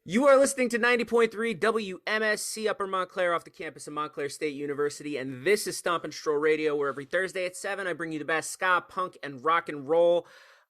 You are listening to 90.3 WMSC Upper Montclair off the campus of Montclair State University, and this is Stomp and Stroll Radio, where every Thursday at 7 I bring you the best ska, punk, and rock and roll.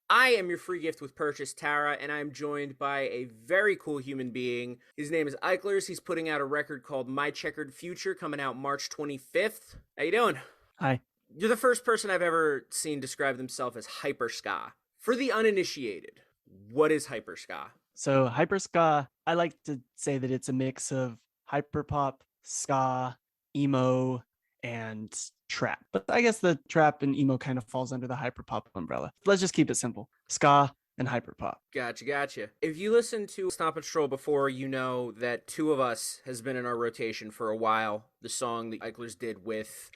I am your free gift with purchase, Tara, and I'm joined by a very cool human being. His name is Eichlers. He's putting out a record called My Checkered Future, coming out March 25th. How you doing? Hi. You're the first person I've ever seen describe themselves as Hyperska. For the uninitiated, what is Hyperska? So Hyperska, I like to say that it's a mix of hyperpop, ska, emo, and trap. But I guess the trap and emo kind of falls under the hyperpop umbrella. Let's just keep it simple. Ska and hyperpop. Gotcha. If you listen to Stomp and Stroll before, you know that Two of Us has been in our rotation for a while. The song that Eichlers did with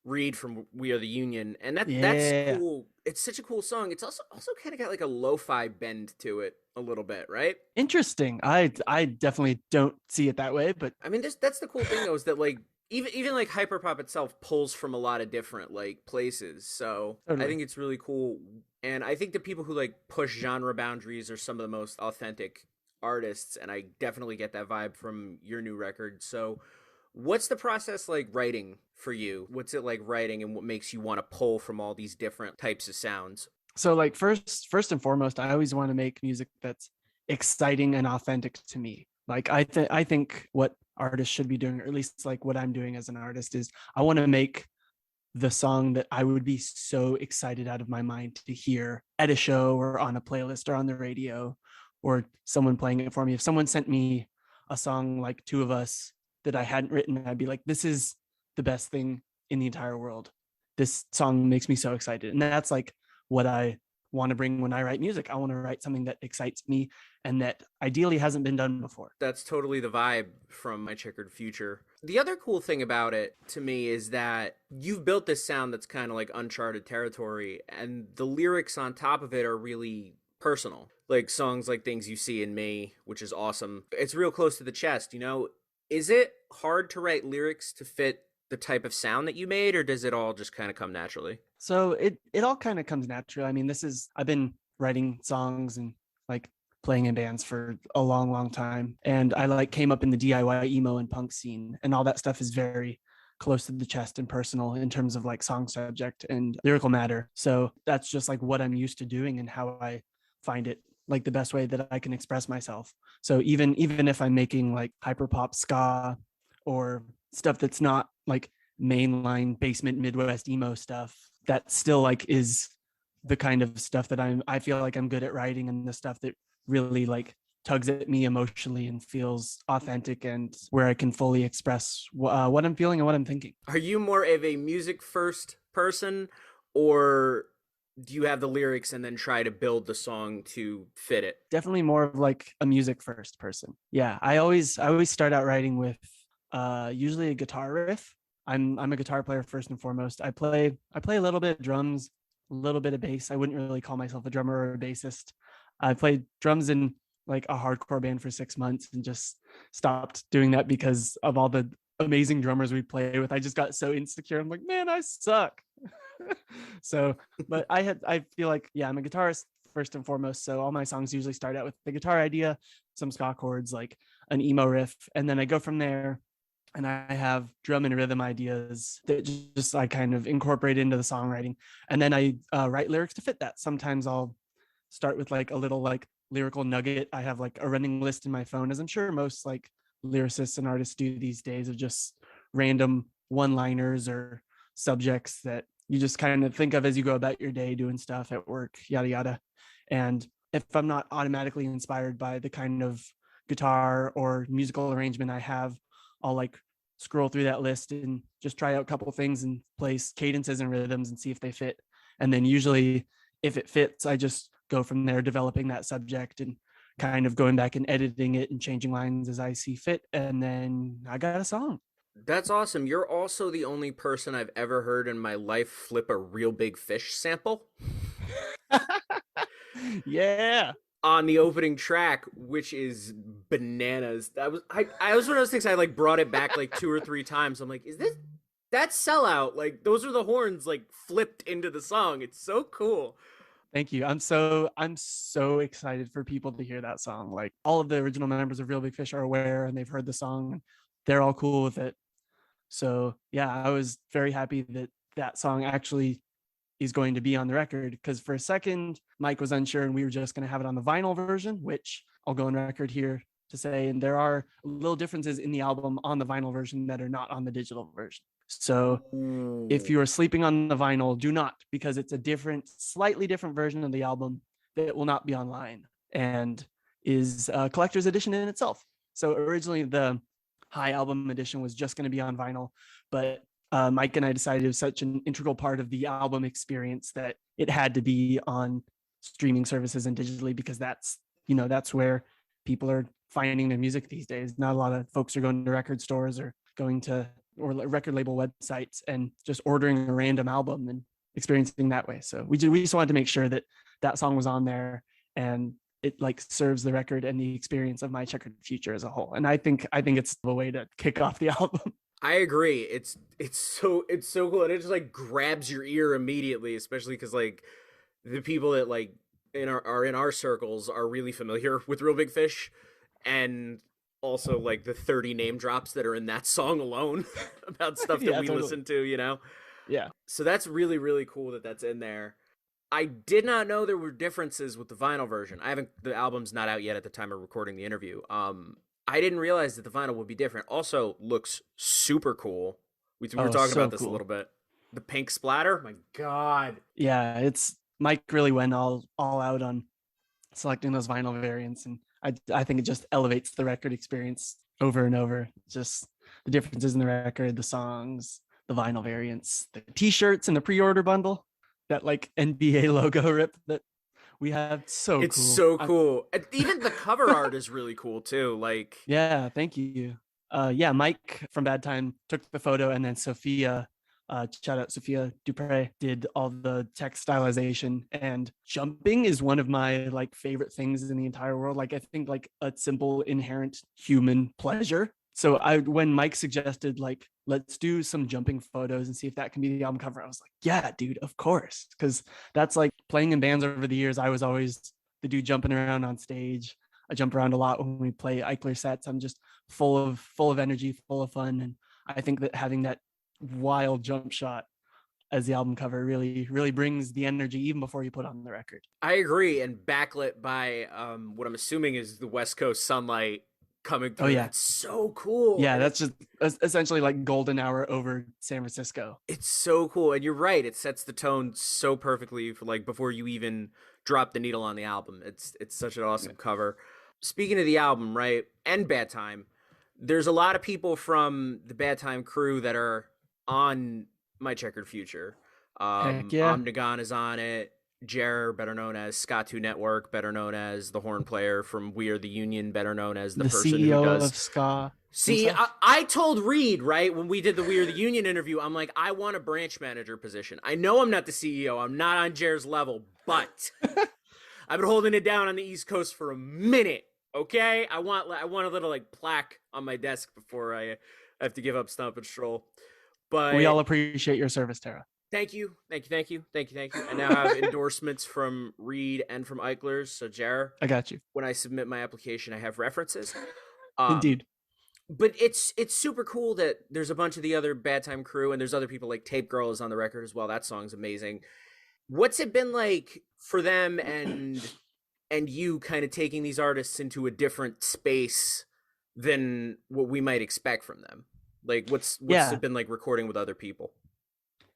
Reed from We Are the Union, and that's cool. It's such a cool song. It's also kind of got like a lo-fi bend to it a little bit, right? Interesting. I definitely don't see it that way, but I mean, that's the cool thing though, is that like even like hyperpop itself pulls from a lot of different like places. So totally. I think it's really cool, and I think the people who like push genre boundaries are some of the most authentic artists, and I definitely get that vibe from your new record. So what's the process like writing for you? What's it like writing, and what makes you want to pull from all these different types of sounds? So like first and foremost, I always want to make music that's exciting and authentic to me. Like I think what artists should be doing, or at least like what I'm doing as an artist, is I want to make the song that I would be so excited out of my mind to hear at a show or on a playlist or on the radio or someone playing it for me. If someone sent me a song like Two of Us that I hadn't written, I'd be like, this is the best thing in the entire world. This song makes me so excited. And that's like what I want to bring when I write music. I want to write something that excites me and that ideally hasn't been done before. That's totally the vibe from My Checkered Future. The other cool thing about it to me is that you've built this sound that's kind of like uncharted territory, and the lyrics on top of it are really personal. Like songs like Things You See in Me, which is awesome. It's real close to the chest, you know? Is it hard to write lyrics to fit the type of sound that you made, or does it all just kind of come naturally? So it all kind of comes naturally. I mean, I've been writing songs and like playing in bands for a long time, and I like came up in the DIY emo and punk scene, and all that stuff is very close to the chest and personal in terms of like song subject and lyrical matter. So that's just like what I'm used to doing and how I find it like the best way that I can express myself. So even if I'm making like hyperpop ska or stuff that's not like mainline basement Midwest emo stuff, that still like is the kind of stuff that I feel like I'm good at writing, and the stuff that really like tugs at me emotionally and feels authentic, and where I can fully express what I'm feeling and what I'm thinking. Are you more of a music first person, or do you have the lyrics and then try to build the song to fit it? Definitely more of like a music first person. Yeah, I always start out writing with usually a guitar riff. I'm a guitar player first and foremost. I play a little bit of drums, a little bit of bass. I wouldn't really call myself a drummer or a bassist. I played drums in like a hardcore band for 6 months and just stopped doing that because of all the amazing drummers we play with. I just got so insecure. I'm like, man, I suck. So, but I feel like, yeah, I'm a guitarist first and foremost. So all my songs usually start out with the guitar idea, some ska chords, like an emo riff, and then I go from there. And I have drum and rhythm ideas that just I kind of incorporate into the songwriting, and then I write lyrics to fit that. Sometimes I'll start with like a little like lyrical nugget. I have like a running list in my phone, as I'm sure most like lyricists and artists do these days, of just random one-liners or subjects that you just kind of think of as you go about your day doing stuff at work, yada yada. And if I'm not automatically inspired by the kind of guitar or musical arrangement I have, I'll like scroll through that list and just try out a couple of things and place cadences and rhythms and see if they fit. And then usually if it fits, I just go from there, developing that subject and kind of going back and editing it and changing lines as I see fit. And then I got a song. That's awesome. You're also the only person I've ever heard in my life flip a real big fish sample Yeah. on the opening track, which is bananas. I was one of those things. I like brought it back like two or three times. I'm like, is this that sellout? Like those are the horns like flipped into the song. It's so cool. Thank you. I'm so excited for people to hear that song. Like all of the original members of Real Big Fish are aware and they've heard the song and they're all cool with it. So yeah, I was very happy that that song actually is going to be on the record, because for a second Mike was unsure and we were just going to have it on the vinyl version, which I'll go on record here to say, and there are little differences in the album on the vinyl version that are not on the digital version. So if you are sleeping on the vinyl, do not, because it's a different, slightly different version of the album that will not be online and is a collector's edition in itself. So originally the high album edition was just going to be on vinyl, but Mike and I decided it was such an integral part of the album experience that it had to be on streaming services and digitally, because that's where people are finding their music these days. Not a lot of folks are going to record stores or going to or record label websites and just ordering a random album and experiencing that way. So we just wanted to make sure that that song was on there and it like serves the record and the experience of My Checkered Future as a whole. And I think it's the way to kick off the album. I agree. It's so cool, and it just like grabs your ear immediately, especially because like the people that like are in our circles are really familiar with Real Big Fish, and also like the 30 name drops that are in that song alone about stuff that Yeah, we totally. listen to, you know. Yeah. So that's really really cool that that's in there. I did not know there were differences with the vinyl version. The album's not out yet at the time of recording the interview. I didn't realize that the vinyl would be different. Also, looks super cool. We were Oh, talking so about this a cool. little bit. The pink splatter, my god. Yeah, it's Mike really went all out on selecting those vinyl variants, and I think it just elevates the record experience over and over. Just the differences in the record, the songs, the vinyl variants, the t-shirts and the pre-order bundle, that like NBA logo rip that we have. So It's cool. so cool. And even the cover art is really cool too. Like, Yeah, thank you. Yeah, Mike from Bad Time took the photo, and then Sophia, shout out Sophia Dupre, did all the text stylization. And jumping is one of my like favorite things in the entire world. Like I think like a simple inherent human pleasure. So when Mike suggested like let's do some jumping photos and see if that can be the album cover, I was like, yeah, dude, of course, because that's like playing in bands over the years. I was always the dude jumping around on stage. I jump around a lot when we play Eichlers sets. I'm just full of energy, full of fun, and I think that having that wild jump shot as the album cover really brings the energy even before you put on the record. I agree. And backlit by what I'm assuming is the West Coast sunlight coming Oh through. yeah, That's so cool. yeah, And that's just essentially like golden hour over San Francisco. it's so cool. And you're right. It sets the tone so perfectly for like before you even drop the needle on the album. It's such an awesome cover. Speaking of the album, right, and Bad Time, there's a lot of people from the Bad Time crew that are on My Checkered Future. Heck yeah. Omnigon is on it. Jer, better known as Ska2 Network, better known as the horn player from We Are the Union, better known as the person who CEO does. of ska. See, I told Reed, right, when we did the We Are the Union interview, I'm like, I want a branch manager position. I know I'm not the CEO. I'm not on Jer's level, but I've been holding it down on the East Coast for a minute. Okay, I want a little like plaque on my desk before I have to give up Stomp and Stroll. But We all appreciate your service, Tara. thank you. I now have endorsements from Reed and from Eichlers. So Jer, I got you. when I submit my application, I have references. Indeed. But it's super cool that there's a bunch of the other Bad Time crew, and there's other people like Tape Girl is on the record as well. That song's amazing. What's it been like for them and you kind of taking these artists into a different space than what we might expect from them? Like what's Yeah. it been like recording with other people?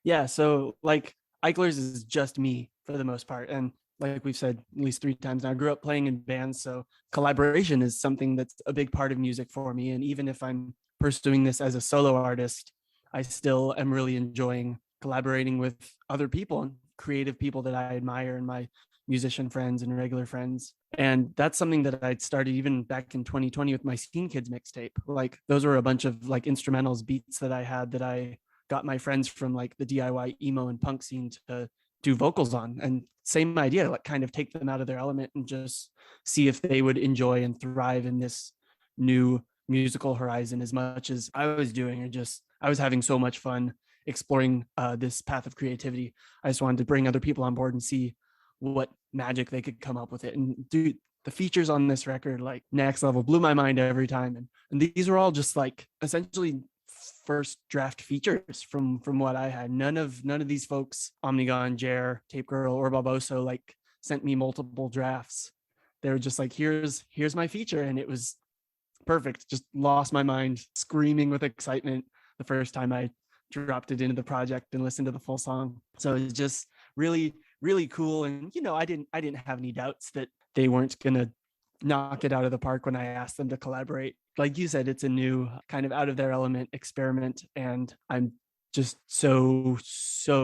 Yeah, so like Eichlers is just me for the most part, and like we've said at least 3 times now, I grew up playing in bands, so collaboration is something that's a big part of music for me. And even if I'm pursuing this as a solo artist, I still am really enjoying collaborating with other people and creative people that I admire and my musician friends and regular friends. And that's something that I'd started even back in 2020 with my Scene Kids mixtape. Like those were a bunch of like instrumentals, beats that I had that I got my friends from like the DIY emo and punk scene to do vocals on. And same idea, like kind of take them out of their element and just see if they would enjoy and thrive in this new musical horizon as much as I was doing. Or just I was having so much fun exploring this path of creativity. I just wanted to bring other people on board and see what magic they could come up with it. And dude, the features on this record, like next level, blew my mind every time. And these were all just like essentially first draft features from what I had. None of these folks, Omnigon, Jer, Tape Girl, or Barboso, like sent me multiple drafts. They were just like, here's my feature, and it was perfect. Just lost my mind, screaming with excitement the first time I dropped it into the project and listened to the full song. So it's just really, really cool. And I didn't have any doubts that they weren't gonna knock it out of the park when I asked them to collaborate. Like you said, it's a new kind of out of their element experiment, and I'm just so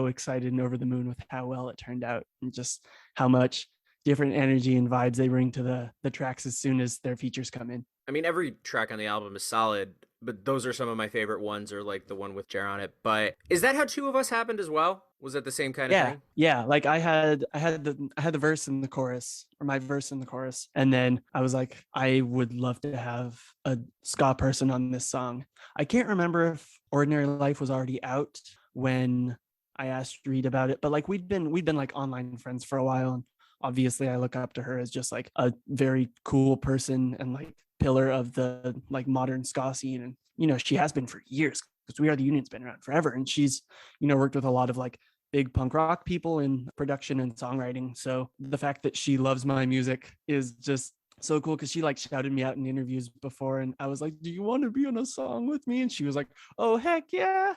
excited and over the moon with how well it turned out, and just how much different energy and vibes they bring to the tracks as soon as their features come in. I mean, every track on the album is solid, but those are some of my favorite ones, or like the one with Jer on it. But is that how Two of Us happened as well? Was that the same kind of thing? Yeah. Like I had the verse and the chorus, or my verse and the chorus, and then I was like, I would love to have a ska person on this song. I can't remember if Ordinary Life was already out when I asked Reed about it, but like we'd been like online friends for a while, and obviously I look up to her as just like a very cool person and like pillar of the like modern ska scene. And she has been for years, because We Are the Union's been around forever, and she's worked with a lot of like big punk rock people in production and songwriting. So the fact that she loves my music is just so cool, because she like shouted me out in interviews before, and I was like, do you want to be on a song with me? And she was like, oh heck yeah.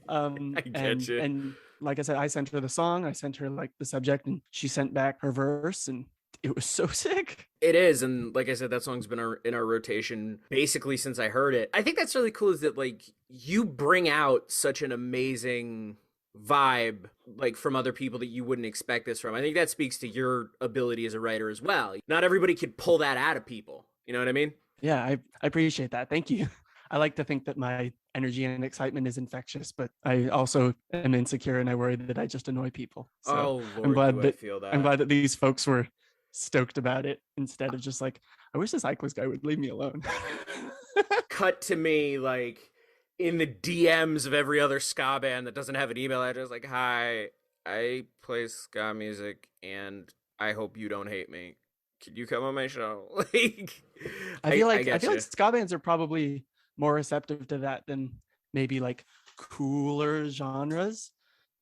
I get you. And like I said, I sent her the song, I sent her like the subject, and she sent back her verse, and it was so sick. It is, and like I said, that song's been in our rotation basically since I heard it. I think that's really cool, is that like you bring out such an amazing vibe, like from other people that you wouldn't expect this from. I think that speaks to your ability as a writer as well. Not everybody could pull that out of people. You know what I mean? Yeah, I appreciate that. Thank you. I like to think that my energy and excitement is infectious, but I also am insecure, and I worry that I just annoy people. So Oh I'm Lord, glad do I that feel that. I'm glad that these folks were stoked about it, instead of just like, I wish this Eichlers guy would leave me alone. Cut to me like in the DMs of every other ska band that doesn't have an email address, like, hi, I play ska music and I hope you don't hate me. Could you come on my show? Like, I feel like get you. ska bands are probably more receptive to that than maybe like cooler genres,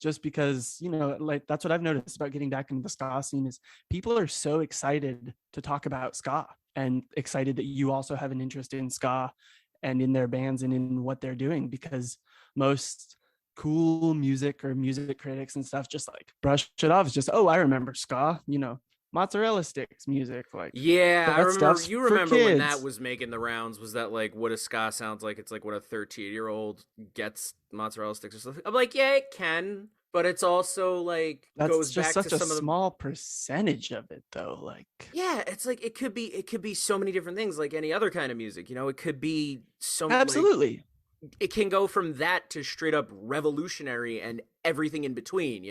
just because like that's what I've noticed about getting back into the ska scene, is people are so excited to talk about ska, and excited that you also have an interest in ska and in their bands and in what they're doing, because most cool music or music critics and stuff just like brush it off. It's just, oh, I remember ska, mozzarella sticks music, like Yeah, I that remember. stuff's You for remember when that kids. was making the rounds? Was that like what a ska sounds like? It's like what a 13-year-old gets mozzarella sticks or something. I'm like, yeah, it can, but it's also like That's goes just back to such a some of the. small percentage of it, though. Like, Yeah, it's like it could be so many different things, like any other kind of music. It could be some like absolutely. it can go from that to straight up revolutionary and everything in between.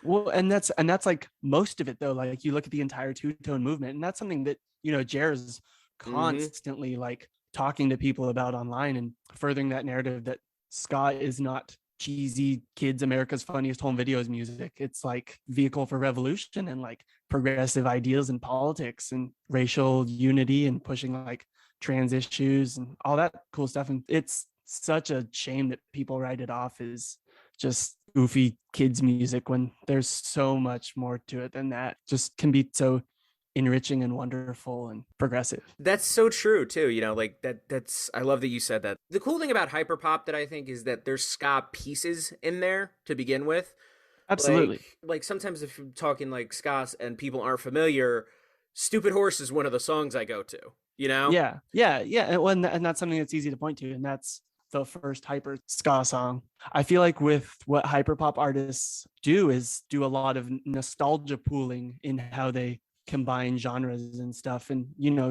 Well, and that's like most of it, though. Like, you look at the entire two-tone movement, and that's something that Jer's Mm-hmm. constantly like talking to people about online, and furthering that narrative that ska is not cheesy kids America's funniest home videos music. It's like vehicle for revolution and like progressive ideas in politics and racial unity, and pushing like trans issues and all that cool stuff. And it's such a shame that people write it off as just goofy kids music, when there's so much more to it than that. Just can be so enriching and wonderful and progressive. That's so true too. Like that's I love that you said that. The cool thing about hyperpop that I think is that there's ska pieces in there to begin with. Absolutely. Like sometimes if you're talking like ska and people aren't familiar, Stupid Horse is one of the songs I go to. Yeah. And that's something that's easy to point to, and that's the first hyper ska song. I feel like with what hyperpop artists do is do a lot of nostalgia pooling in how they combine genres and stuff. And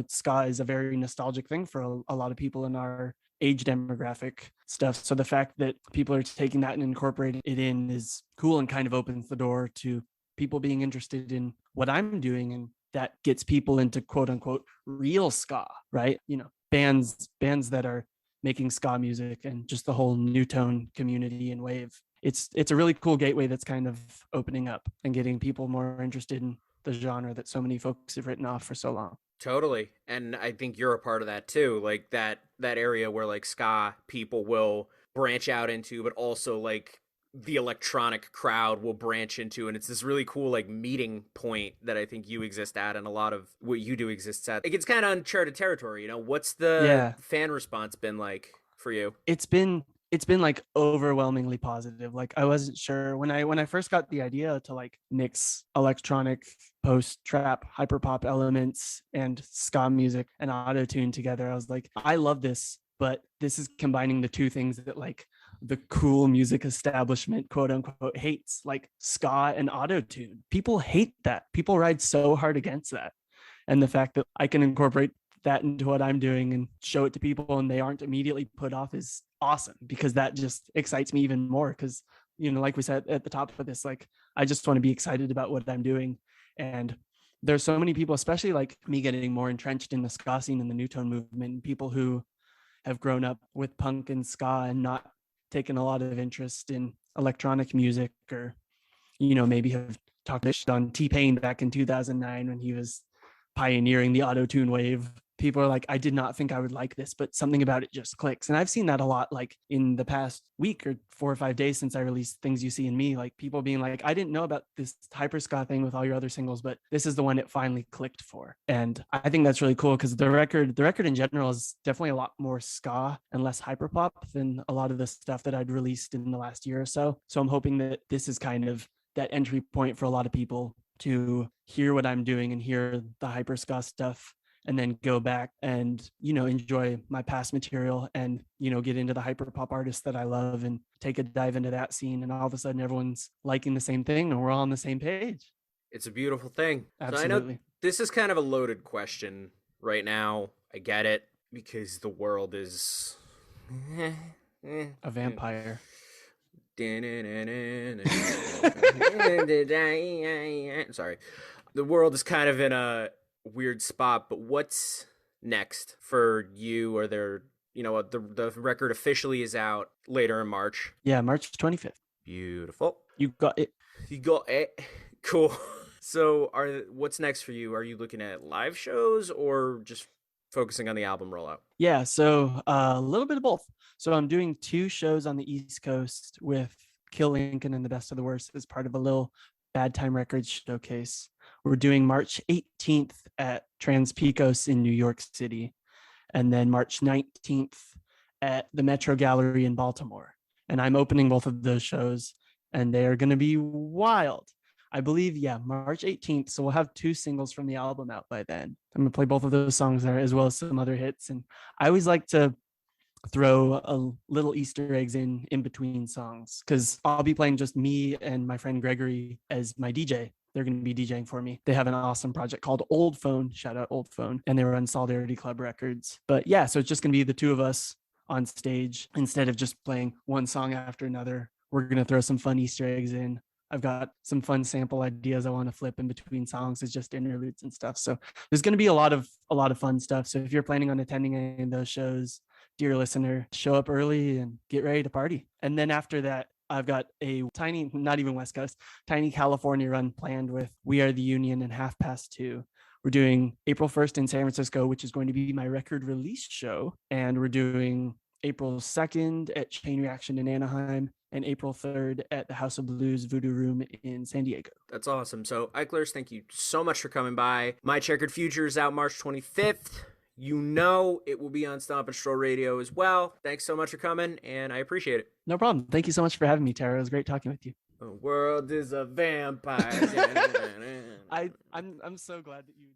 ska is a very nostalgic thing for a lot of people in our age demographic stuff. So the fact that people are taking that and incorporating it in is cool, and kind of opens the door to people being interested in what I'm doing, and that gets people into quote unquote real ska, right? Bands that are making ska music, and just the whole new tone community and wave. It's a really cool gateway that's kind of opening up and getting people more interested in the genre that so many folks have written off for so long. Totally. And I think you're a part of that too. Like that area where like ska people will branch out into, but also like the electronic crowd will branch into, and it's this really cool like meeting point that I think you exist at and a lot of what you do exists at. Like it's kind of uncharted territory, you know. What's the Yeah, fan response been like for you? it's been like overwhelmingly positive. Like I wasn't sure when I first got the idea to like mix electronic post trap hyperpop elements and ska music and auto tune together. I was like, I love this, but this is combining the two things that like the cool music establishment quote unquote hates, like ska and auto tune. People hate that. People ride so hard against that. And the fact that I can incorporate that into what I'm doing and show it to people and they aren't immediately put off is awesome, because that just excites me even more. Because, you know, like we said at the top of this, like I just want to be excited about what I'm doing. And there's so many people, especially like me, getting more entrenched in the ska scene and the new tone movement, people who have grown up with punk and ska and not taken a lot of interest in electronic music, or, you know, maybe have talked on T-Pain back in 2009 when he was pioneering the auto-tune wave. People are like, I did not think I would like this, but something about it just clicks. And I've seen that a lot, like in the past week or 4 or 5 days since I released Things You See in Me, like people being like, I didn't know about this Hyperska thing with all your other singles, but this is the one it finally clicked for. And I think that's really cool, because the record in general is definitely a lot more ska and less hyperpop than a lot of the stuff that I'd released in the last year or so. So I'm hoping that this is kind of that entry point for a lot of people to hear what I'm doing and hear the Hyperska stuff, and then go back and, you know, enjoy my past material and, you know, get into the hyperpop artists that I love and take a dive into that scene. And all of a sudden everyone's liking the same thing and we're all on the same page. It's a beautiful thing. So I know Absolutely. this is kind of a loaded question right now. I get it because the world is A vampire. Sorry. The world is kind of in a weird spot, but what's next for you? Are there, you know, the record officially is out later in March. Yeah, March 25th. Beautiful. You got it. You got it. Cool. So, what's next for you? Are you looking at live shows or just focusing on the album rollout? Yeah, so a little bit of both. So I'm doing 2 shows on the East Coast with Kill Lincoln and the Best of the Worst as part of a little Bad Time Records showcase. We're doing March 18th at Trans Pecos in New York City, and then March 19th at the Metro Gallery in Baltimore. And I'm opening both of those shows, and they are going to be wild. I believe, yeah, March 18th. So we'll have 2 singles from the album out by then. I'm going to play both of those songs there, as well as some other hits. And I always like to throw a little Easter eggs in between songs, because I'll be playing just me and my friend Gregory as my DJ. They're going to be DJing for me. They have an awesome project called Old Phone, shout out Old Phone, and they were on Solidarity Club Records. But yeah, so it's just going to be the 2 of us on stage. Instead of just playing one song after another, we're going to throw some fun Easter eggs in. I've got some fun sample ideas I want to flip in between songs as just interludes and stuff. So there's going to be a lot of fun stuff. So if you're planning on attending any of those shows, dear listener, show up early and get ready to party. And then after that, I've got a tiny, not even West Coast, tiny California run planned with We Are the Union and 2:30. We're doing April 1st in San Francisco, which is going to be my record release show. And we're doing April 2nd at Chain Reaction in Anaheim, and April 3rd at the House of Blues Voodoo Room in San Diego. That's awesome. So, Eichlers, thank you so much for coming by. My Checkered Future is out March 25th. You know it will be on Stomp and Stroll Radio as well. Thanks so much for coming, and I appreciate it. No problem. Thank you so much for having me, Tara. It was great talking with you. The world is a vampire. I'm so glad that you